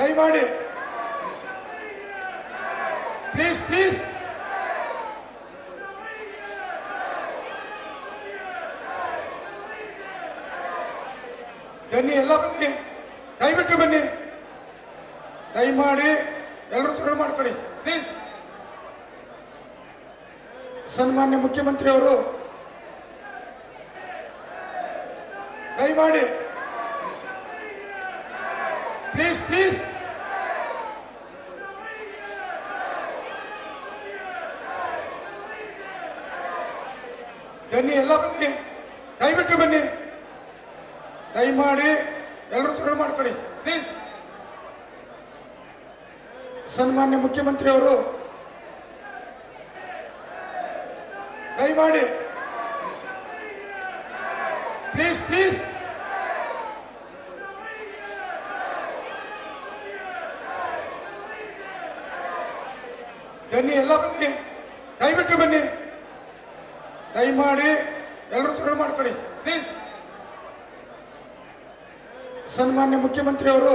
ದಯಮಾಡಿ please please ಬನ್ನಿ, ಎಲ್ಲ ಬನ್ನಿ, ದಯವಿಟ್ಟು ಬನ್ನಿ. ದಯಮಾಡಿ ಎಲ್ಲರೂ ತ್ವರೆ ಮಾಡ್ಕೊಳ್ಳಿ ಪ್ಲೀಸ್. ಸನ್ಮಾನ್ಯ ಮುಖ್ಯಮಂತ್ರಿ ಅವರು ದಯಮಾಡಿ ಪ್ಲೀಸ್ ಪ್ಲೀಸ್ ಬನ್ನಿ, ಎಲ್ಲ ಬನ್ನಿ, ದಯವಿಟ್ಟು ಬನ್ನಿ. ದಯಮಾಡಿ ಎಲ್ಲರೂ ತ್ವರೆ ಮಾಡ್ಕೊಳ್ಳಿ ಪ್ಲೀಸ್. ಸನ್ಮಾನ್ಯ ಮುಖ್ಯಮಂತ್ರಿ ಅವರು ದಯಮಾಡಿ ಪ್ಲೀಸ್ ಪ್ಲೀಸ್ ಬನ್ನಿ, ಎಲ್ಲ ಬನ್ನಿ, ದಯವಿಟ್ಟು ಬನ್ನಿ. ದಯಮಾಡಿ ಎಲ್ಲರೂ ತ್ವರೆ ಮಾಡ್ಕೊಳ್ಳಿ ಪ್ಲೀಸ್. ಸನ್ಮಾನ್ಯ ಮುಖ್ಯಮಂತ್ರಿ ಅವರು